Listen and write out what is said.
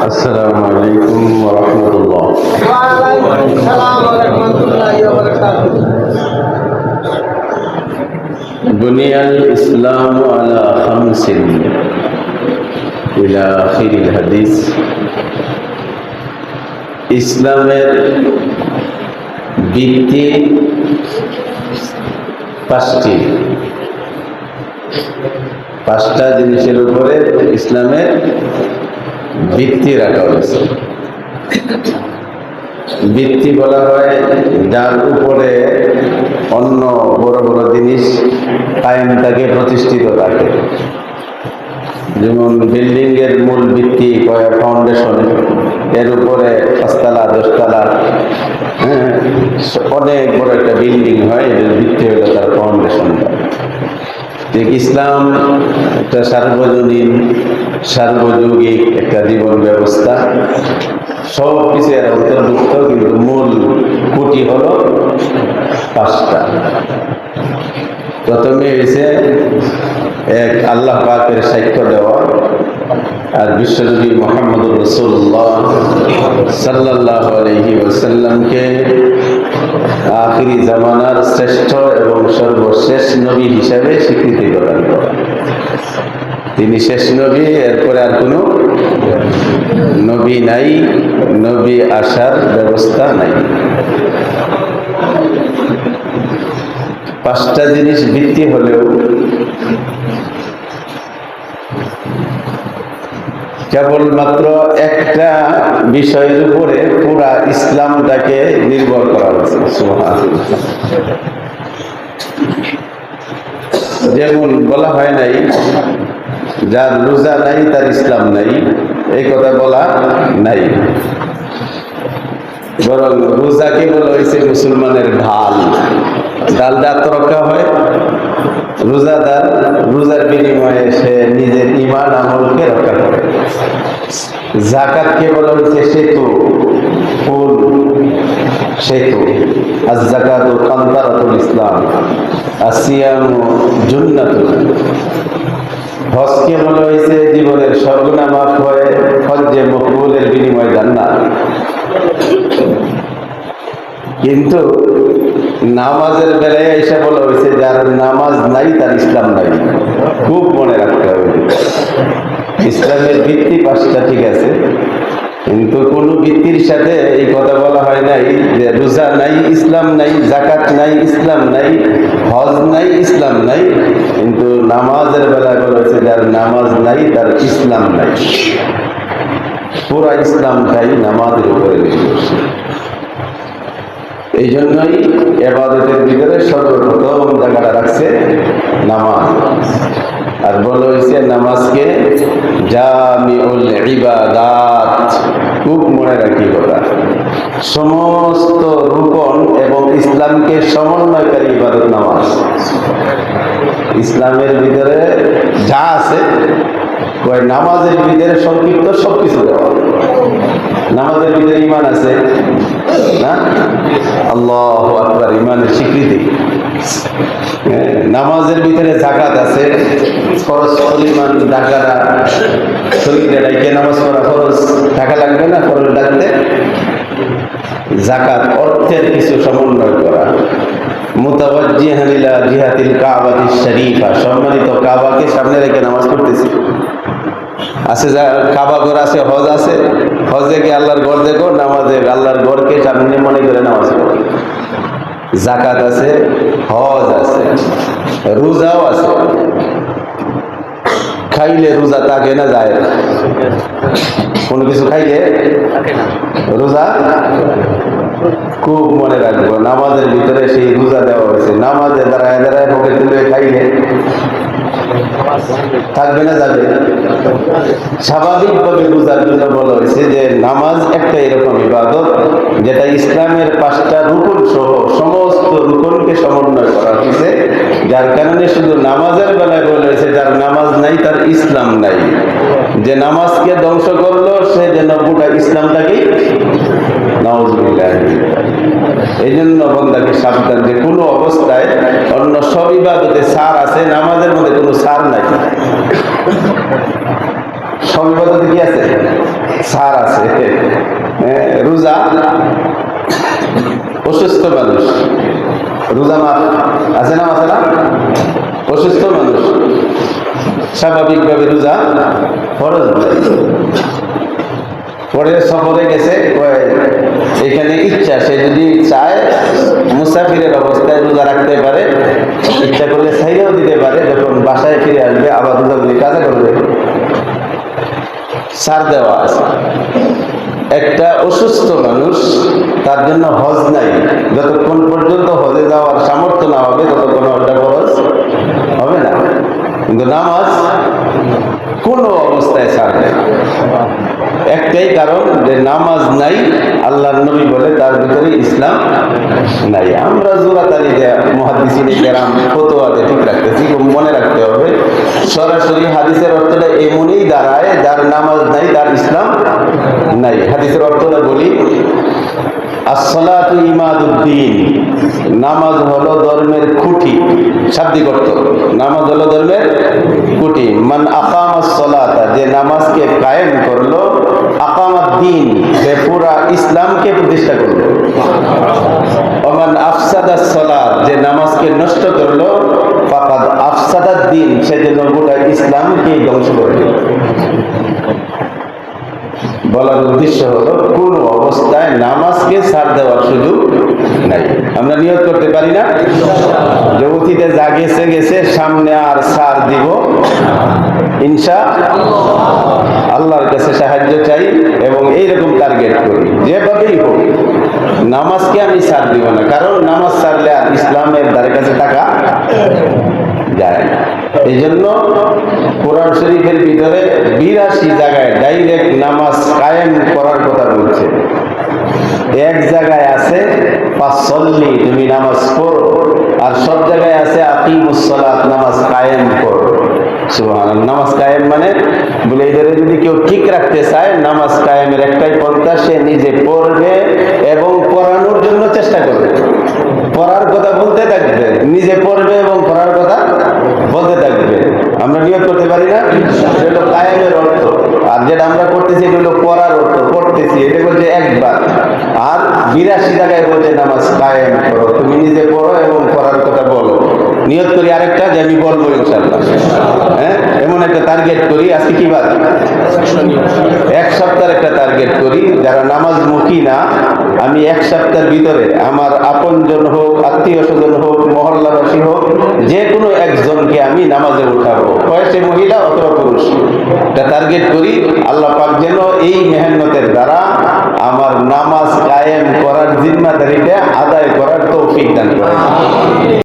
السلام عليكم ورحمة الله. وعليكم السلام ورحمة الله وبركاته. بني الإسلام على خمس إلى آخر الحديث. ইসলামের ভিত্তি পাঁচটা জিনিসের উপরে ইসলামের ভিত্তি রাখা হয়েছে। ভিত্তি বলা হয় যার উপরে অন্য বড় বড় জিনিস কায়েমটাকে প্রতিষ্ঠিত রাখে। যেমন বিল্ডিং এর মূল ভিত্তি ফাউন্ডেশন, এর উপরে 5 তলা 10 তলা অনেক বড় একটা বিল্ডিং হয়, এর ভিত্তি হলো তার ফাউন্ডেশনটা। ঠিক ইসলাম একটা সার্বজনীন সার্বযৌগিক একটা জীবন ব্যবস্থা, সব কিছু এর অন্তর্ভুক্ত, কিন্তু মূল খুঁটি হলো 5টা। প্রথমে হয়েছে এক আল্লাহ পাকের সাক্ষ্য দেওয়া, আর বিশ্বনবী মুহাম্মদুর রাসূলুল্লাহ সাল্লাল্লাহু আলাইহি ওয়াসাল্লামকে আখিরি জামানার শ্রেষ্ঠ এবং সর্বশেষ নবী হিসাবে স্বীকৃতি প্রদান করা। তিনি শেষ নবী, এরপরে আর কোনো নবী নাই, নবী আসার ব্যবস্থা নাই। 5টা জিনিস ভিত্তি হলেও কেবলমাত্র একটা বিষয়ের উপরে পুরা ইসলামটাকে নির্ভর করা হয়েছে। সুবহানাল্লাহ। যেমন বলা হয় নাই যার রোজা নাই তার ইসলাম নাই, এই কথা বলা নাই, বরং রোজাকে বলা হয়েছে মুসলমানের ঢাল। ডালটা আত্মরক্ষা হয়, রোজাদার রোজার বিনিময়ে সে নিজের ঈমান আমলকে রক্ষা করে। যাকাতকে বলা হয়েছে সেতু, পুল, সেতু। আয-যাকাতু কান্তারাতুল ইসলাম, আসিয়ামু জুন্নাতুন। হজকে বলা হয়েছে জীবনের সর্বগুনাহ মাফ হয়, হজ্জে মকবুলের বিনিময়ে জান্নাত। কিন্তু নামাজের বেলায় এসে বলা হয়েছে যার নামাজ নাই তার ইসলাম নাই। খুব মনে রাখতে হবে, ইসলামের ভিত্তি 5টা ঠিক আছে, কিন্তু কোন ভিত্তির সাথে এই কথা বলা হয় নাই যে রোজা নাই ইসলাম নাই, যাকাত নাই ইসলাম নাই, হজ নাই ইসলাম নাই। কিন্তু নামাজের বেলায় বলা হয়েছে যার নামাজ নাই তার ইসলাম নাই। পুরা ইসলামটাই নামাজের উপরে নির্ভরশীল। এই জন্যই ইবাদতের ভিতরে সর্বপ্রথম জায়গাটা রাখছে নামাজ, আর বলা হয়েছে নামাজকে জামিউল ইবাদাত। খুব মনে রাখি কথা, সমস্ত রুকন এবং ইসলামকে সমন্বয়কারী ইবাদত নামাজ। ইসলামের ভিতরে যা আছে নামাজের ভিতরে সংক্ষিপ্ত সবকিছু দেওয়া। নামাজের ভিতরে ঈমান আছে না, আল্লাহু আকবার, ঈমানের স্বীকৃতি। নামাজের ভিতরে যাকাত আছে, ফরজ পরিমাণ টাকাটা শরীরে রাখে নামাজ পড়া ফরজ, টাকা লাগবে না ফরজ ডাকতে। যাকাত অর্থের কিছু সমন্বয় করা। মুতাওয়াজ্জিহান ইলা জিহাতিল কাবাতিশ শরীফা, সম্মানিত কাবাকে সামনে রেখে নামাজ পড়তেছি। আছে যা কাবা ঘর আছে, হজ আছে, হজে গিয়ে আল্লাহর ঘর দেখো, নামাজে আল্লাহর ঘরকে সামনে মনে করে নামাজ পড়ো। যাকাত আছে, হজ আছে, রোজাও আছে। খাইলে রোজা থাকে না, যায় না। কোনো কিছু খাইলে রোজা, খুব মনে রাখবো। নামাজের ভিতরে সেই রোজা দেওয়া হয়েছে। নামাজে দাঁড়ায় দাঁড়ায় পকেট তুলে খাইলে থাকবে না, যাবে। স্বাভাবিকভাবে রোজার জন্য বলা হয়েছে যে নামাজ একটা এরকম ইবাদত যেটা ইসলামের 5টা রুকন সহ সমস্ত রুকনকে সমন্বয় করা হয়েছে, যার কারণে শুধু নামাজের বেলায় বলা হয়েছে যার নামাজ নাই তার ইসলাম নাই। যে নামাজকে ধ্বংস করলো সে যেন গোটা ইসলামটাকে, নাউযুবিল্লাহ। এই জন্য বান্দাকে সাবধান যে কোনো অবস্থায় অন্য সব ইবাদতে ছাড় আছে, নামাজের মধ্যে কোনো ছাড় নাই। সব ইবাদতে কি আছে? ছাড় আছে। রোজা, অসুস্থ মানুষ রোজা মাফ আছে না? আছে না? অসুস্থ মানুষ স্বাভাবিকভাবে রোজা ফরজ। পরে সফরে গেছে, এখানে ইচ্ছা, সে যদি চায় মুসাফিরের অবস্থায় রোজা রাখতে পারে, ইচ্ছা করলে ছাইরেও দিতে পারে, যখন বাসায় ফিরে আসবে আবার রোজাগুলি কাজা করবে। ছাড় দেওয়া আছে। একটা অসুস্থ মানুষ, তার জন্য হজ নাই, যতক্ষণ পর্যন্ত হজে যাওয়ার সামর্থ্য না হবে ততক্ষণ ওটা খরচ হবে না। কিন্তু নামাজ কোনো অবস্থায় ছাড় নেই। একটাই কারণ, যে নামাজ নাই, আল্লাহর নবী বলে তার ভিতরে ইসলাম নাই। আমরা জোরাতারি যে মুহাদ্দিসিনে কেরাম ফতোয়াতে ঠিক রাখতেছি, মনে রাখতে হবে সরাসরি হাদিসের অর্থটা এমনই দাঁড়ায়, যার নামাজ নাই তার ইসলাম নাই। হাদিসের অর্থটা বলি, আসসালাতু ইমাদুদ্দিন, নামাজ হলো ধর্মের খুঁটি। শাব্দিক অর্থ, নামাজ হলো ধর্মের খুঁটি। মান আকামাস সালাতা, যে নামাজকে কায়েম করলো, আকামাদ্দিন, যে পুরা ইসলামকে প্রতিষ্ঠা করলো। ওমান আফসাদাস সালাত, যে নামাজকে নষ্ট করলো, ফাকাদ আফসাদাদ্দিন, সেজন্য গোটা ইসলামকে ধ্বংস করে দিল। বলার উদ্দেশ্য হলো, কোন অবস্থায় নামাজকে ছাড় দেওয়ার সুযোগ নাই। আমরা নিয়ত করতে পারি না যে অতীতে যা গেছে গেছে, সামনে আর ছাড় দিব ইনশাআল্লাহ। আল্লাহর কাছে সাহায্য চাই এবং এইরকম টার্গেট করি, যেভাবেই হোক নামাজকে আমি ছাড় দিব না। কারণ নামাজ ছাড়লে আর ইসলামের দ্বারে কাছে টাকা যায় না। এই জন্য কোরআন শরীফের ভিতরে 82 জায়গায় ডাইরেক্ট নামাজ কায়েম করার কথা বলছে। এক জায়গায় আছে ফাসল্লি, তুমি নামাজ পড়ো, আর সব জায়গায় আছে আকিমুস সালাত, নামাজ কায়েম করো। সুবহানাল্লাহ। নামাজ কায়েম মানে বলে এদের যদি কেউ ঠিক রাখতে চায়, নামাজ কায়েমের একটাই পন্থা, সে নিজে পড়বে এবং পড়ানোর জন্য চেষ্টা করবে। পড়ার কথা বলতে থাকবে, নিজে পড়বে এবং পড়ার কথা বলতে থাকবে। আমরা নিয়ত করতে পারি না? এটা হলো কায়েমের অর্থ। আর যেটা আমরা করতেছি এটা হলো পড়ার অর্থ, পড়তেছি, এটা বলছে একবার। আর 82 জায়গায় বলছে নামাজ কায়েম করো, তুমি নিজে পড়ো এবং পড়ার কথা বলো। নিয়ত করি আরেকটা, যে আমি বলবো ইনশাআল্লাহ। হ্যাঁ, এমন একটা টার্গেট করি। আজকে কি বার? এক সপ্তাহের একটা টার্গেট করি। যারা নামাজ মুখী না, আমি এক সপ্তাহের ভিতরে আমার আপনজন হোক, আত্মীয় স্বজন হোক, মহল্লাবাসী হোক, যে কোনো একজনকে আমি নামাজে উঠাবো, হয় সে মহিলা অথবা পুরুষ। এটা টার্গেট করি। আল্লাহ পাক যেন এই মেহনতের দ্বারা আমার নামাজ কায়েম করার জিম্মাদারিটা আদায় করার